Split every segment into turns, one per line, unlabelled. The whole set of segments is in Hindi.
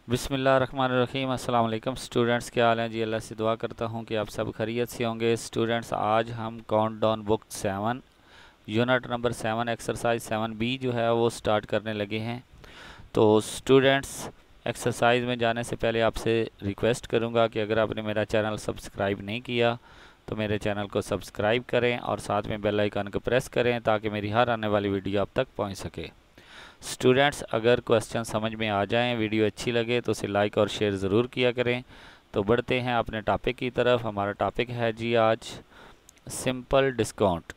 बिस्मिल्लाहिर्रहमानिर्रहीम। अस्सलाम वालेकुम स्टूडेंट्स, क्या हाल हैं जी। अल्लाह से दुआ करता हूँ कि आप सब खैरियत से होंगे। स्टूडेंट्स, आज हम countdown book 7 unit number 7 exercise 7B जो है वो स्टार्ट करने लगे हैं। तो स्टूडेंट्स, एक्सरसाइज में जाने से पहले आपसे रिक्वेस्ट करूँगा कि अगर आपने मेरा चैनल सब्सक्राइब नहीं किया तो मेरे चैनल को सब्सक्राइब करें और साथ में बेल आइकन को प्रेस करें ताकि मेरी हर आने वाली वीडियो आप तक पहुँच सके। स्टूडेंट्स, अगर क्वेश्चन समझ में आ जाएं, वीडियो अच्छी लगे तो उसे लाइक और शेयर ज़रूर किया करें। तो बढ़ते हैं अपने टॉपिक की तरफ। हमारा टॉपिक है जी आज सिंपल डिस्काउंट।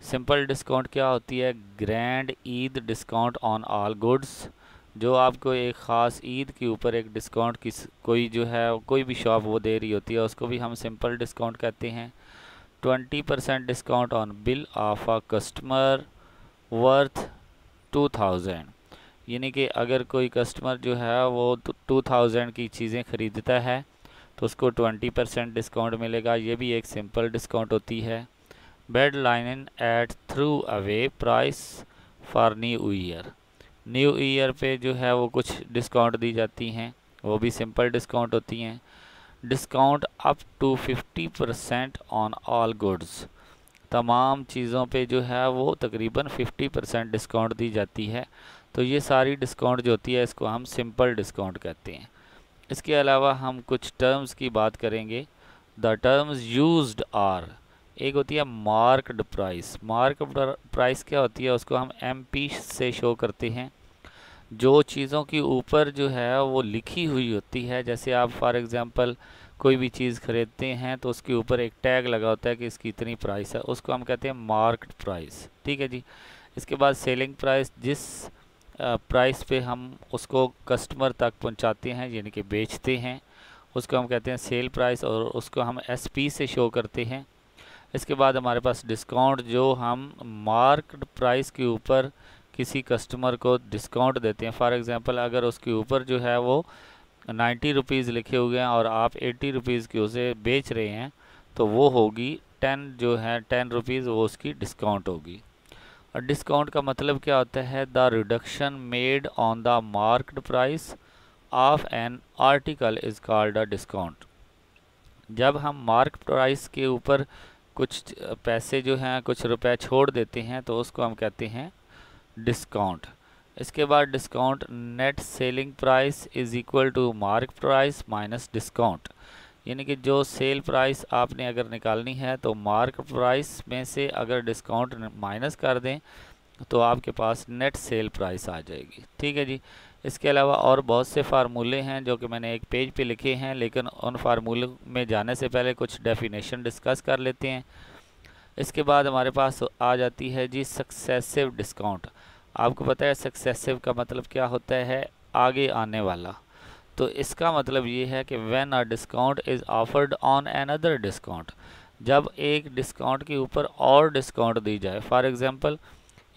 सिंपल डिस्काउंट क्या होती है? Grand Eid discount on all goods. जो आपको एक ख़ास ईद के ऊपर एक डिस्काउंट कोई जो है कोई भी शॉप वो दे रही होती है, उसको भी हम सिंपल डिस्काउंट कहते हैं। 20% discount on bill of a customer worth 2000। यानी कि अगर कोई कस्टमर जो है वो 2000 की चीज़ें ख़रीदता है तो उसको 20% डिस्काउंट मिलेगा। ये भी एक सिंपल डिस्काउंट होती है। Bed line at through away price for new year. New year पे जो है वो कुछ डिस्काउंट दी जाती हैं, वो भी सिंपल डिस्काउंट होती हैं। Discount up to 50% on all goods. तमाम चीज़ों पे जो है वो तकरीबन 50% डिस्काउंट दी जाती है। तो ये सारी डिस्काउंट जो होती है इसको हम सिंपल डिस्काउंट कहते हैं। इसके अलावा हम कुछ टर्म्स की बात करेंगे। द टर्म्स यूज्ड आर, एक होती है मार्क्ड प्राइस। मार्क्ड प्राइस क्या होती है? उसको हम MP से शो करते हैं। जो चीज़ों के ऊपर जो है वो लिखी हुई होती है, जैसे आप फॉर एग्ज़ाम्पल कोई भी चीज़ ख़रीदते हैं तो उसके ऊपर एक टैग लगा होता है कि इसकी इतनी प्राइस है, उसको हम कहते हैं मार्क्ड प्राइस। ठीक है जी। इसके बाद सेलिंग प्राइस, जिस प्राइस पे हम उसको कस्टमर तक पहुंचाते हैं यानी कि बेचते हैं, उसको हम कहते हैं सेल प्राइस और उसको हम SP से शो करते हैं। इसके बाद हमारे पास डिस्काउंट, जो हम मार्क्ड प्राइस के ऊपर किसी कस्टमर को डिस्काउंट देते हैं। फॉर एग्ज़ाम्पल अगर उसके ऊपर जो है वो 90 रुपीज़ लिखे हुए हैं और आप 80 रुपीज़ की उसे बेच रहे हैं तो वो होगी 10, जो है 10 रुपीज़ वो उसकी डिस्काउंट होगी। और डिस्काउंट का मतलब क्या होता है? The reduction made on the marked price of an article is called a discount. जब हम मार्क प्राइस के ऊपर कुछ पैसे जो हैं, कुछ रुपए छोड़ देते हैं तो उसको हम कहते हैं डिस्काउंट। इसके बाद discount net selling price is equal to mark price minus discount. यानी कि जो सेल प्राइस आपने अगर निकालनी है तो मार्क प्राइस में से अगर डिस्काउंट माइनस कर दें तो आपके पास नेट सेल प्राइस आ जाएगी। ठीक है जी। इसके अलावा और बहुत से फार्मूले हैं जो कि मैंने एक पेज पे लिखे हैं, लेकिन उन फार्मूले में जाने से पहले कुछ डेफिनेशन डिस्कस कर लेते हैं। इसके बाद हमारे पास आ जाती है जी सक्सेसिव डिस्काउंट। आपको पता है सक्सेसिव का मतलब क्या होता है? आगे आने वाला। तो इसका मतलब ये है कि when a discount is offered on another discount, जब एक डिस्काउंट के ऊपर और डिस्काउंट दी जाए। फॉर एग्ज़ाम्पल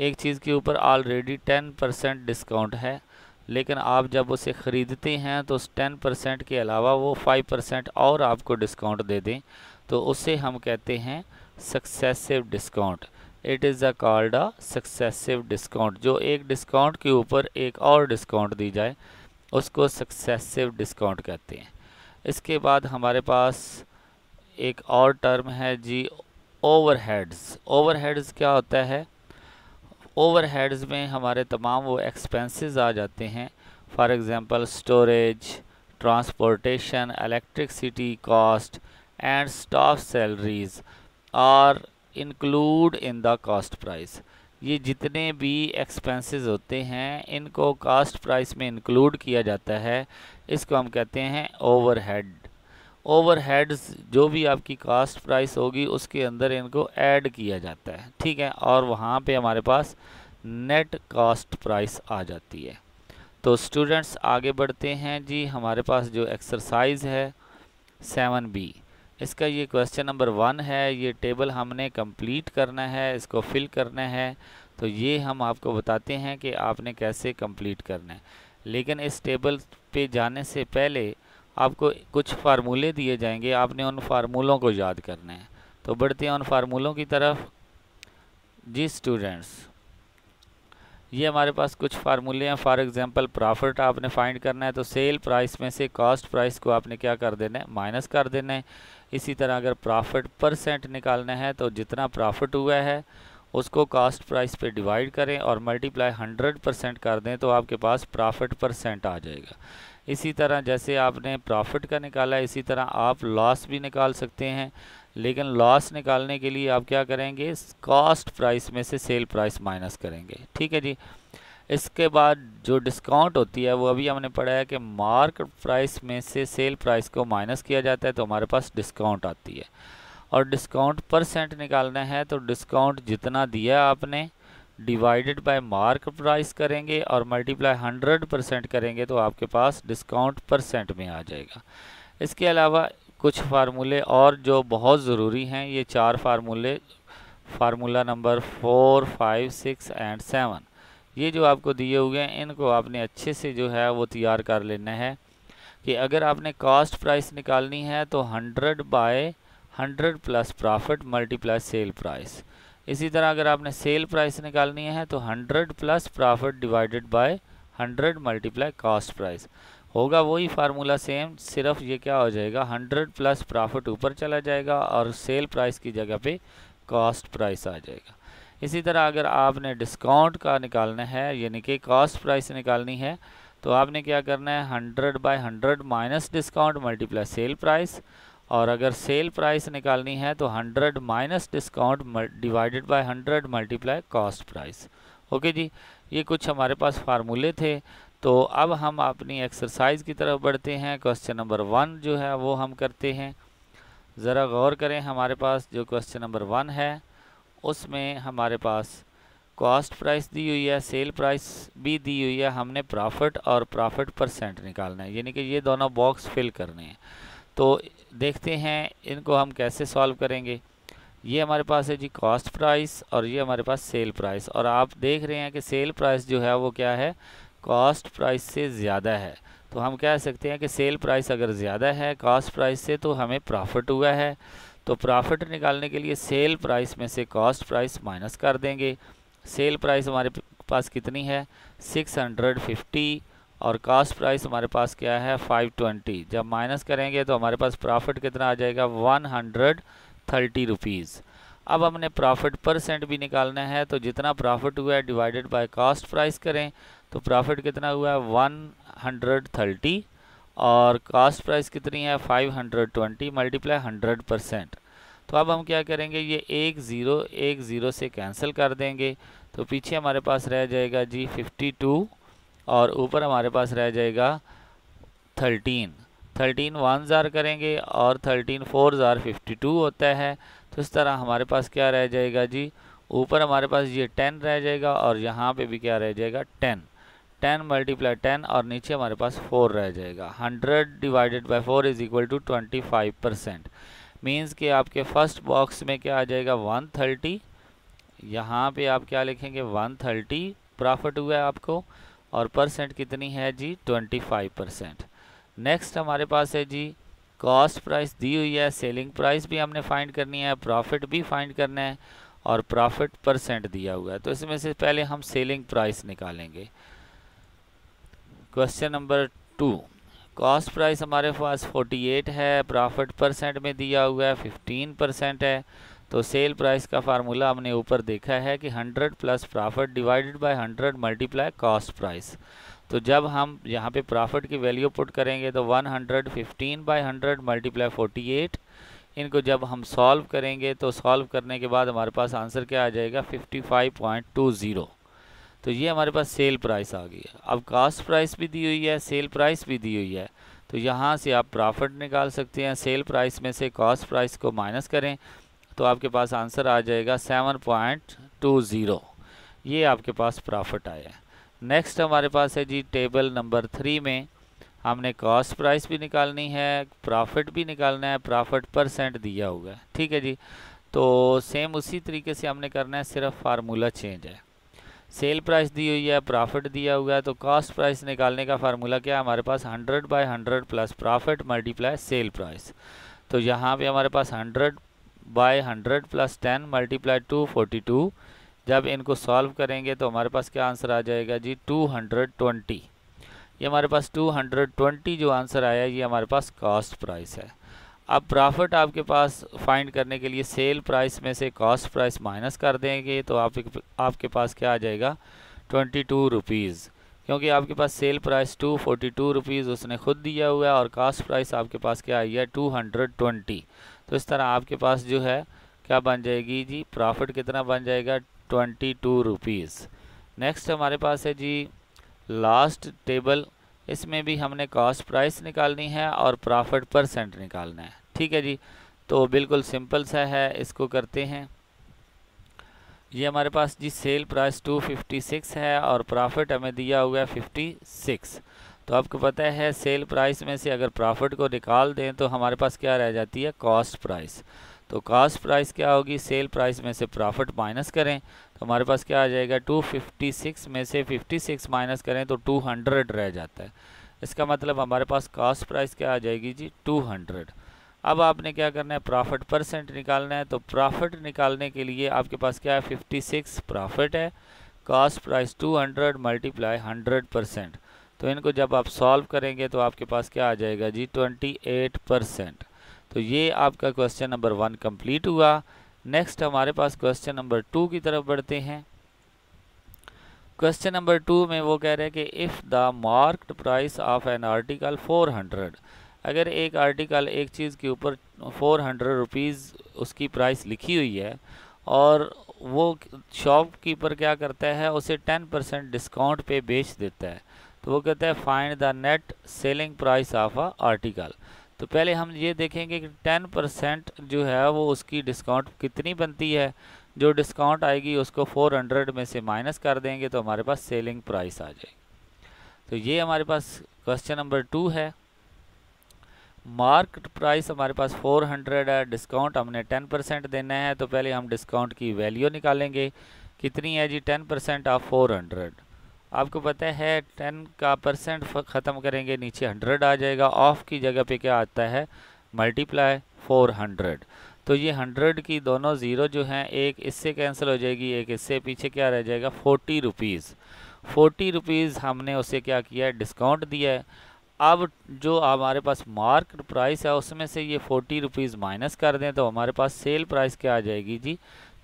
एक चीज़ के ऊपर ऑलरेडी 10% डिस्काउंट है, लेकिन आप जब उसे ख़रीदते हैं तो उस 10% के अलावा वो 5% और आपको डिस्काउंट दे दें तो उसे हम कहते हैं successive discount. It is a called a successive discount. जो एक डिस्काउंट के ऊपर एक और डिस्काउंट दी जाए उसको सक्सेसिव डिस्काउंट कहते हैं। इसके बाद हमारे पास एक और टर्म है जी ओवरहेड्स। ओवरहेड्स क्या होता है? ओवरहेड्स में हमारे तमाम वो एक्सपेंसेस आ जाते हैं। For example storage, transportation, electricity cost and staff salaries are include in the cost price. ये जितने भी एक्सपेंसेस होते हैं इनको कॉस्ट प्राइस में इंक्लूड किया जाता है, इसको हम कहते हैं ओवरहेड। ओवरहेड्स जो भी आपकी कास्ट प्राइस होगी उसके अंदर इनको ऐड किया जाता है। ठीक है। और वहाँ पे हमारे पास नेट कास्ट प्राइस आ जाती है। तो स्टूडेंट्स आगे बढ़ते हैं जी। हमारे पास जो एक्सरसाइज है 7B, इसका ये क्वेश्चन नंबर 1 है। ये टेबल हमने कंप्लीट करना है, इसको फिल करना है। तो ये हम आपको बताते हैं कि आपने कैसे कंप्लीट करना है। लेकिन इस टेबल पे जाने से पहले आपको कुछ फार्मूले दिए जाएंगे, आपने उन फार्मूलों को याद करना है। तो बढ़ते हैं उन फार्मूलों की तरफ जी। स्टूडेंट्स, ये हमारे पास कुछ फार्मूले हैं। फॉर एग्जांपल प्रॉफिट आपने फाइंड करना है तो सेल प्राइस में से कॉस्ट प्राइस को आपने क्या कर देना है, माइनस कर देना है। इसी तरह अगर प्रॉफिट परसेंट निकालना है तो जितना प्रॉफिट हुआ है उसको कॉस्ट प्राइस पे डिवाइड करें और मल्टीप्लाई 100% कर दें तो आपके पास प्रॉफिट परसेंट आ जाएगा। इसी तरह जैसे आपने प्रॉफिट का निकाला इसी तरह आप लॉस भी निकाल सकते हैं, लेकिन लॉस निकालने के लिए आप क्या करेंगे, कॉस्ट प्राइस में से सेल प्राइस माइनस करेंगे। ठीक है जी। इसके बाद जो डिस्काउंट होती है वो अभी हमने पढ़ा है कि मार्क प्राइस में से सेल प्राइस को माइनस किया जाता है तो हमारे पास डिस्काउंट आती है। और डिस्काउंट परसेंट निकालना है तो डिस्काउंट जितना दिया आपने डिवाइडेड बाय मार्क प्राइस करेंगे और मल्टीप्लाई 100% करेंगे तो आपके पास डिस्काउंट परसेंट में आ जाएगा। इसके अलावा कुछ फार्मूले और जो बहुत ज़रूरी हैं, ये 4 फार्मूले, फार्मूला नंबर 4, 5, 6 एंड 7, ये जो आपको दिए हुए हैं इनको आपने अच्छे से जो है वो तैयार कर लेना है कि अगर आपने कॉस्ट प्राइस निकालनी है तो 100/100 plus profit multiply sale price. इसी तरह अगर आपने सेल प्राइस निकालनी है तो 100 plus profit divided by 100 multiply cost price. होगा वही फार्मूला सेम, सिर्फ ये क्या हो जाएगा, 100 प्लस प्रॉफिट ऊपर चला जाएगा और सेल प्राइस की जगह पे कॉस्ट प्राइस आ जाएगा। इसी तरह अगर आपने डिस्काउंट का निकालना है यानी कि कॉस्ट प्राइस निकालनी है तो आपने क्या करना है, 100/100 minus discount multiply sale price. और अगर सेल प्राइस निकालनी है तो 100 minus discount divided by 100 multiply cost price. Okay जी, ये कुछ हमारे पास फार्मूले थे। तो अब हम अपनी एक्सरसाइज की तरफ बढ़ते हैं। क्वेश्चन नंबर 1 जो है वो हम करते हैं। ज़रा गौर करें, हमारे पास जो क्वेश्चन नंबर 1 है उसमें हमारे पास कॉस्ट प्राइस दी हुई है, सेल प्राइस भी दी हुई है, हमने प्रॉफिट और प्रॉफिट परसेंट निकालना है, यानी कि ये दोनों बॉक्स फिल करने हैं। तो देखते हैं इनको हम कैसे सॉल्व करेंगे। ये हमारे पास है जी कॉस्ट प्राइस और ये हमारे पास सेल प्राइस, और आप देख रहे हैं कि सेल प्राइस जो है वो क्या है, कॉस्ट प्राइस से ज़्यादा है। तो हम कह सकते हैं कि सेल प्राइस अगर ज़्यादा है कॉस्ट प्राइस से तो हमें प्रॉफिट हुआ है। तो प्रॉफिट निकालने के लिए सेल प्राइस में से कॉस्ट प्राइस माइनस कर देंगे। सेल प्राइस हमारे पास कितनी है, 650, और कॉस्ट प्राइस हमारे पास क्या है, 520। जब माइनस करेंगे तो हमारे पास प्रॉफिट कितना आ जाएगा, 130 रुपीज़। अब हमने प्रॉफिट परसेंट भी निकालना है तो जितना प्रॉफिट हुआ है डिवाइडेड बाय कॉस्ट प्राइस करें तो प्रॉफिट कितना हुआ है, 130, और कॉस्ट प्राइस कितनी है, 520 मल्टीप्लाई 100%। तो अब हम क्या करेंगे, ये 1 0 से कैंसिल कर देंगे तो पीछे हमारे पास रह जाएगा जी 52 और ऊपर हमारे पास रह जाएगा 13 1 ज़ार करेंगे और 13 4 ज़ार 52 होता है। तो इस तरह हमारे पास क्या रह जाएगा जी, ऊपर हमारे पास ये 10 रह जाएगा और यहाँ पे भी क्या रह जाएगा, 10 मल्टीप्लाई 10 और नीचे हमारे पास 4 रह जाएगा। 100 divided by 4 is equal to 25%। Means कि आपके फर्स्ट बॉक्स में क्या आ जाएगा, 130, यहाँ पे आप क्या लिखेंगे, 130 प्रॉफिट हुआ है आपको, और परसेंट कितनी है जी, 25%। नेक्स्ट हमारे पास है जी कॉस्ट प्राइस दी हुई है, सेलिंग प्राइस भी हमने फाइंड करनी है, प्रॉफिट भी फाइंड करना है और प्रॉफिट परसेंट दिया हुआ है। तो इसमें से पहले हम सेलिंग प्राइस निकालेंगे। क्वेश्चन नंबर 2, कॉस्ट प्राइस हमारे पास 48 है, प्रॉफिट परसेंट में दिया हुआ है 15% है। तो सेल प्राइस का फार्मूला हमने ऊपर देखा है कि 100 plus profit divided by 100 multiply cost price. तो जब हम यहाँ पे प्रॉफिट की वैल्यू पुट करेंगे तो 115/100 मल्टीप्लाई 48, इनको जब हम सॉल्व करेंगे तो सॉल्व करने के बाद हमारे पास आंसर क्या आ जाएगा, 55.20। तो ये हमारे पास सेल प्राइस आ गई है। अब कॉस्ट प्राइस भी दी हुई है, सेल प्राइस भी दी हुई है, तो यहाँ से आप प्रॉफिट निकाल सकते हैं। सेल प्राइस में से कॉस्ट प्राइस को माइनस करें तो आपके पास आंसर आ जाएगा 7.20। ये आपके पास प्रॉफिट आया है। नेक्स्ट हमारे पास है जी टेबल नंबर 3 में हमने कॉस्ट प्राइस भी निकालनी है, प्रॉफिट भी निकालना है, प्रॉफिट परसेंट दिया हुआ है। ठीक है जी, तो सेम उसी तरीके से हमने करना है, सिर्फ फार्मूला चेंज है। सेल प्राइस दी हुई है, प्रॉफिट दिया हुआ है, तो कॉस्ट प्राइस निकालने का फार्मूला क्या है हमारे पास, 100/100 plus profit multiply sale price. तो यहाँ पे हमारे पास 100/100 प्लस 10 मल्टीप्लाई 242 जब इनको सॉल्व करेंगे तो हमारे पास क्या आंसर आ जाएगा जी 220। ये हमारे पास 220 जो आंसर आया ये हमारे पास कॉस्ट प्राइस है। अब प्रॉफिट आपके पास फाइंड करने के लिए सेल प्राइस में से कॉस्ट प्राइस माइनस कर देंगे तो आपके पास क्या आ जाएगा 22 रुपीज़, क्योंकि आपके पास सेल प्राइस 242 रुपीज़ उसने खुद दिया हुआ है और कॉस्ट प्राइस आपके पास क्या आई है 220। तो इस तरह आपके पास जो है क्या बन जाएगी जी, प्रॉफिट कितना बन जाएगा 22 रुपीज़। नेक्स्ट हमारे पास है जी लास्ट टेबल, इसमें भी हमने कॉस्ट प्राइस निकालनी है और प्रॉफिट परसेंट निकालना है। ठीक है जी, तो बिल्कुल सिंपल सा है, इसको करते हैं। ये हमारे पास जी सेल प्राइस 256 है और प्रॉफिट हमें दिया हुआ है 56। तो आपको पता है सेल प्राइस में से अगर प्रॉफिट को निकाल दें तो हमारे पास क्या रह जाती है कॉस्ट प्राइस। तो कॉस्ट प्राइस क्या होगी, सेल प्राइस में से प्रॉफिट माइनस करें तो हमारे पास क्या आ जाएगा 256 में से 56 माइनस करें तो 200 रह जाता है। इसका मतलब हमारे पास कॉस्ट प्राइस क्या आ जाएगी जी 200। अब आपने क्या करना है प्रॉफिट परसेंट निकालना है। तो प्रॉफिट निकालने के लिए आपके पास क्या है 56 प्रॉफिट है, कॉस्ट प्राइस 200 मल्टीप्लाई 100%। तो इनको जब आप सॉल्व करेंगे तो आपके पास क्या आ जाएगा जी 28%। तो ये आपका क्वेश्चन नंबर 1 कंप्लीट हुआ। नेक्स्ट हमारे पास क्वेश्चन नंबर 2 की तरफ बढ़ते हैं। क्वेश्चन नंबर 2 में वो कह रहे हैं कि if the marked price of an article 400, अगर एक आर्टिकल एक चीज़ के ऊपर 400 रुपीज़ उसकी प्राइस लिखी हुई है और वो शॉपकीपर क्या करता है उसे 10% डिस्काउंट पे बेच देता है, तो वो कहता है find the net selling price of a article. तो पहले हम ये देखेंगे कि 10% जो है वो उसकी डिस्काउंट कितनी बनती है। जो डिस्काउंट आएगी उसको 400 में से माइनस कर देंगे तो हमारे पास सेलिंग प्राइस आ जाएगी। तो ये हमारे पास क्वेश्चन नंबर 2 है। मार्केट प्राइस हमारे पास 400 है, डिस्काउंट हमने 10% देना है। तो पहले हम डिस्काउंट की वैल्यू निकालेंगे, कितनी है जी 10% ऑफ 400। आपको पता है 10 का परसेंट ख़त्म करेंगे नीचे 100 आ जाएगा, ऑफ की जगह पे क्या आता है मल्टीप्लाई 400। तो ये 100 की दोनों ज़ीरो जो हैं एक इससे कैंसिल हो जाएगी, एक इससे, पीछे क्या रह जाएगा 40 रुपीज़। 40 रुपीज़ हमने उसे क्या किया है डिस्काउंट दिया है। अब जो हमारे पास मार्केट प्राइस है उसमें से ये 40 रुपीज़ माइनस कर दें तो हमारे पास सेल प्राइस क्या आ जाएगी जी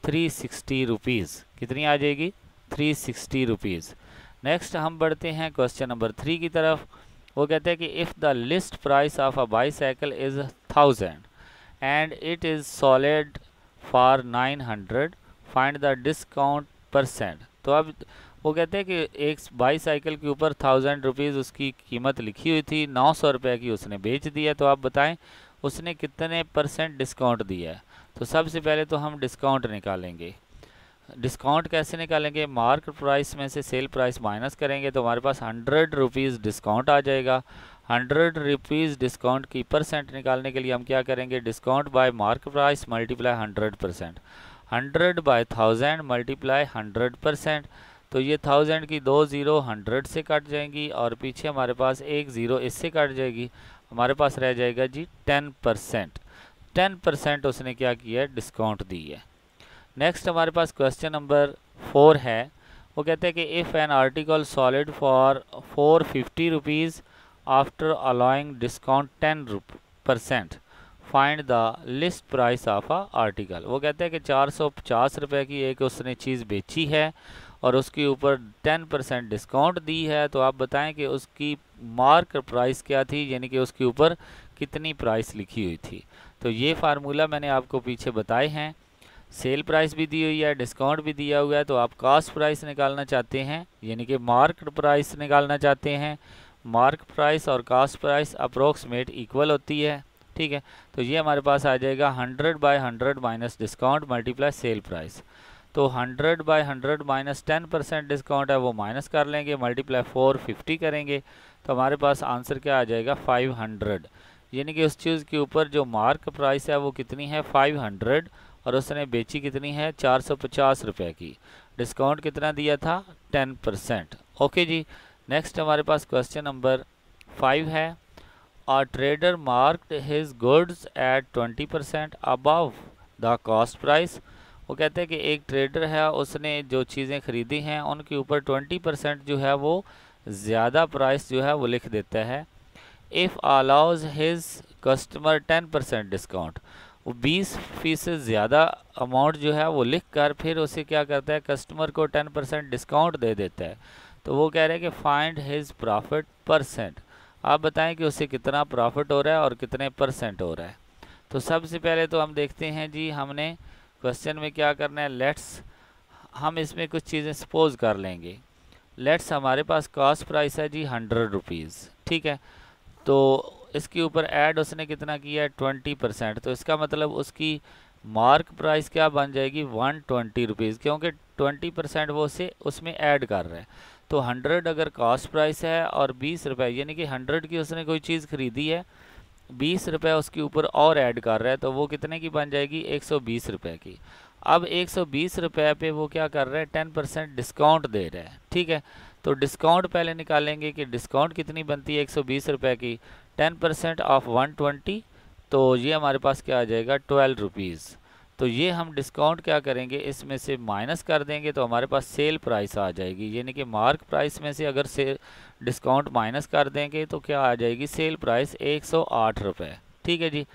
360 रुपीज़। कितनी आ जाएगी 360 रुपीज़। नेक्स्ट हम बढ़ते हैं क्वेश्चन नंबर 3 की तरफ। वो कहते हैं कि if the list price of a bicycle is 1000 and it is solid for 900, find the discount percent. तो अब वो कहते हैं कि एक बाईसाइकिल के ऊपर 1000 रुपीज़ उसकी कीमत लिखी हुई थी, 900 रुपये की उसने बेच दिया। तो आप बताएं उसने कितने परसेंट डिस्काउंट दिया है। तो सबसे पहले तो हम डिस्काउंट निकालेंगे। डिस्काउंट कैसे निकालेंगे, मार्केट प्राइस में से सेल प्राइस माइनस करेंगे तो हमारे पास 100 रुपीज़ डिस्काउंट आ जाएगा। 100 रुपीज़ डिस्काउंट की परसेंट निकालने के लिए हम क्या करेंगे discount by market price multiply 100%। 100 by 1000 multiply 100%। तो ये 1000 की 2 ज़ीरो 100 से कट जाएंगी और पीछे हमारे पास एक ज़ीरो इससे कट जाएगी, हमारे पास रह जाएगा जी 10%। 10% उसने क्या किया है डिस्काउंट दी है। नेक्स्ट हमारे पास क्वेश्चन नंबर 4 है। वो कहते हैं कि if an article solid for 450 rupees after allowing discount 10%, find the list price of a article. वो कहते हैं कि 450 रुपये की एक उसने चीज़ बेची है और उसके ऊपर 10% डिस्काउंट दी है। तो आप बताएं कि उसकी मार्क प्राइस क्या थी, यानी कि उसके ऊपर कितनी प्राइस लिखी हुई थी। तो ये फार्मूला मैंने आपको पीछे बताए हैं, सेल प्राइस भी दी हुई है, डिस्काउंट भी दिया हुआ है। तो आप कॉस्ट प्राइस निकालना चाहते हैं यानी कि मार्केट प्राइस निकालना चाहते हैं। मार्क प्राइस और कॉस्ट प्राइस अप्रोक्सीमेट इक्वल होती है, ठीक है। तो ये हमारे पास आ जाएगा 100 by 100 minus discount multiply sale price. तो 100 बाय 100 माइनस 10% डिस्काउंट है वो माइनस कर लेंगे, मल्टीप्लाई 450 करेंगे तो हमारे पास आंसर क्या आ जाएगा 500। यानी कि उस चीज़ के ऊपर जो मार्क प्राइस है वो कितनी है 500 और उसने बेची कितनी है 450 रुपये की। डिस्काउंट कितना दिया था 10%। ओके जी। नेक्स्ट हमारे पास क्वेश्चन नंबर 5 है। A trader marked his goods at 20% above the cost price, वो कहते हैं कि एक ट्रेडर है, उसने जो चीज़ें खरीदी हैं उनके ऊपर 20% जो है वो ज़्यादा प्राइस जो है वो लिख देता है। If allows his customer 10% discount, वो 20% ज़्यादा अमाउंट जो है वो लिख कर फिर उसे क्या करता है, कस्टमर को 10% डिस्काउंट दे देता है। तो वो कह रहे हैं कि फाइंड हिज प्रॉफिट परसेंट, आप बताएं कि उसे कितना प्रॉफिट हो रहा है और कितने परसेंट हो रहा है। तो सबसे पहले तो हम देखते हैं जी, हमने क्वेश्चन में क्या करना है, लेट्स हम इसमें कुछ चीज़ें सपोज कर लेंगे। लेट्स हमारे पास कॉस्ट प्राइस है जी 100 रुपीज़, ठीक है। तो इसके ऊपर ऐड उसने कितना किया है, 20%। तो इसका मतलब उसकी मार्क प्राइस क्या बन जाएगी, 120 रुपीज़, क्योंकि 20% वो उसे उसमें ऐड कर रहा है। तो 100 अगर कॉस्ट प्राइस है और 20 रुपये, यानी कि 100 की उसने कोई चीज़ खरीदी है, 20 रुपये उसके ऊपर और ऐड कर रहा है, तो वो कितने की बन जाएगी, 120 रुपये की। अब 120 रुपये पे वो क्या कर रहा है, 10% डिस्काउंट दे रहा है, ठीक है। तो डिस्काउंट पहले निकालेंगे कि डिस्काउंट कितनी बनती है 120 रुपये की, 10% ऑफ 120, तो ये हमारे पास क्या आ जाएगा, 12 रुपीज़। तो ये हम डिस्काउंट क्या करेंगे, इसमें से माइनस कर देंगे तो हमारे पास सेल प्राइस आ जाएगी, यानी कि मार्क प्राइस में से अगर से डिस्काउंट माइनस कर देंगे तो क्या आ जाएगी, सेल प्राइस 108 रुपये, ठीक है जी।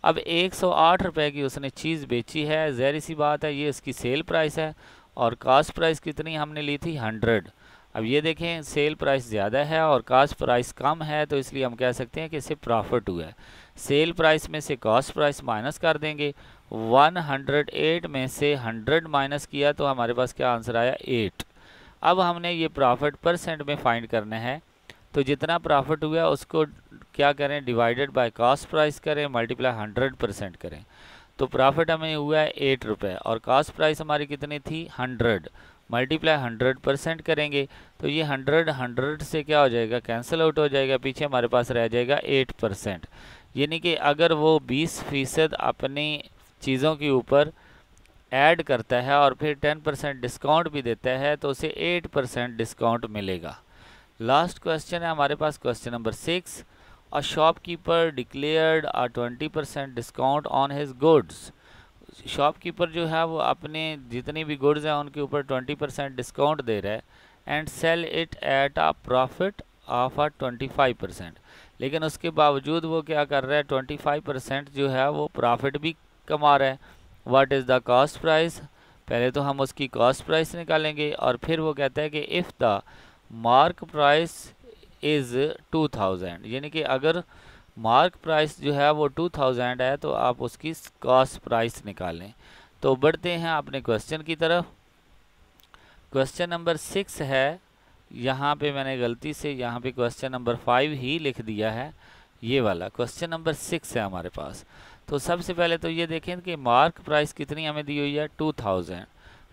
अब 108 रुपये की उसने चीज़ बेची है, ज़ाहिर सी बात है ये इसकी सेल प्राइस है, और कास्ट प्राइस कितनी हमने ली थी, 100। अब ये देखें सेल प्राइस ज़्यादा है और कास्ट प्राइस कम है, तो इसलिए हम कह सकते हैं कि इससे प्रॉफिट हुआ है। सेल प्राइस में से कास्ट प्राइस माइनस कर देंगे, 108 में से 100 माइनस किया तो हमारे पास क्या आंसर आया, 8। अब हमने ये प्रॉफिट परसेंट में फाइंड करना है, तो जितना प्रॉफिट हुआ उसको क्या करें, डिवाइडेड बाय कास्ट प्राइस करें, मल्टीप्लाई 100% करें। तो प्रॉफिट हमें हुआ है 8 रुपये और कास्ट प्राइस हमारी कितनी थी, 100, मल्टीप्लाई 100% करेंगे। तो ये 100 से क्या हो जाएगा, कैंसिल आउट हो जाएगा, पीछे हमारे पास रह जाएगा 8%। यानी कि अगर वो 20% अपनी चीज़ों के ऊपर ऐड करता है और फिर 10% डिस्काउंट भी देता है, तो उसे 8% डिस्काउंट मिलेगा। लास्ट क्वेश्चन है हमारे पास, question number 6। A shopkeeper declared a 20% discount on his goods. Shopkeeper जो है वो अपने जितनी भी गुड्स हैं उनके ऊपर 20% डिस्काउंट दे रहा है, and sell it at a profit of a 25%। लेकिन उसके बावजूद वो क्या कर रहा है, 25% जो है वो प्रॉफिट भी कमा रहा है। What is the cost price, पहले तो हम उसकी कॉस्ट प्राइस निकालेंगे, और फिर वो कहता है कि if the mark price is 2000, यानी कि अगर मार्क प्राइस जो है वो 2000 है तो आप उसकी कॉस्ट प्राइस निकालें। तो बढ़ते हैं अपने क्वेश्चन की तरफ। क्वेश्चन नंबर 6 है, यहाँ पे मैंने गलती से यहाँ पे क्वेश्चन नंबर 5 ही लिख दिया है, ये वाला क्वेश्चन नंबर 6 है हमारे पास। तो सबसे पहले तो ये देखें कि मार्क प्राइस कितनी हमें दी हुई है, 2000,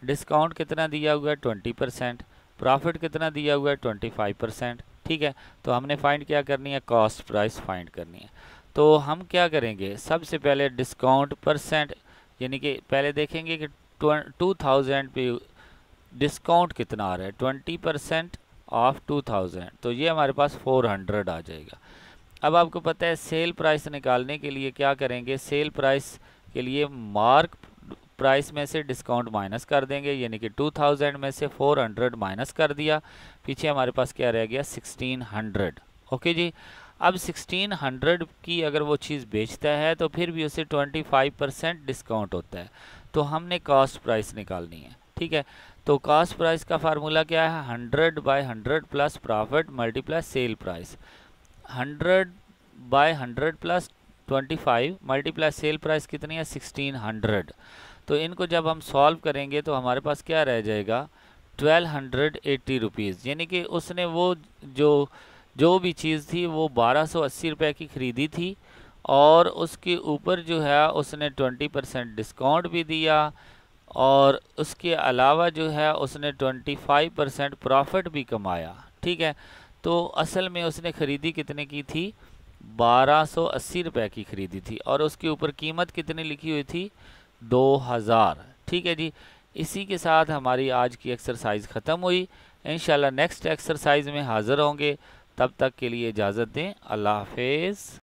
डिस्काउंट कितना दिया हुआ है, 20%, प्रॉफिट कितना दिया हुआ है, 25%, ठीक है। तो हमने फाइंड क्या करनी है, कॉस्ट प्राइस फाइंड करनी है। तो हम क्या करेंगे, सबसे पहले डिस्काउंट परसेंट, यानी कि पहले देखेंगे कि 2000 पे डिस्काउंट कितना आ रहा है, 20% ऑफ 2000, तो ये हमारे पास 400 आ जाएगा। अब आपको पता है सेल प्राइस निकालने के लिए क्या करेंगे, सेल प्राइस के लिए मार्क प्राइस में से डिस्काउंट माइनस कर देंगे, यानी कि 2000 में से 400 माइनस कर दिया, पीछे हमारे पास क्या रह गया, 1600। ओके जी। अब 1600 की अगर वो चीज़ बेचता है तो फिर भी उसे 25% डिस्काउंट होता है, तो हमने कॉस्ट प्राइस निकालनी है, ठीक है। तो कॉस्ट प्राइस का फार्मूला क्या है, 100/100 plus profit multiply sale price. 100/100 plus 25 multiply sale price कितनी है, 1600। तो इनको जब हम सॉल्व करेंगे तो हमारे पास क्या रह जाएगा, 1280 रुपीज़, यानी कि उसने वो जो भी चीज़ थी वो 1280 रुपये की ख़रीदी थी, और उसके ऊपर जो है उसने 20% डिस्काउंट भी दिया, और उसके अलावा जो है उसने 25% प्रॉफिट भी कमाया, ठीक है। तो असल में उसने ख़रीदी कितने की थी, 1280 रुपये की ख़रीदी थी, और उसके ऊपर कीमत कितनी लिखी हुई थी, 2000, ठीक है जी। इसी के साथ हमारी आज की एक्सरसाइज ख़त्म हुई। इंशाल्लाह नेक्स्ट एक्सरसाइज में हाज़िर होंगे, तब तक के लिए इजाज़त दें, अल्लाह हाफिज़।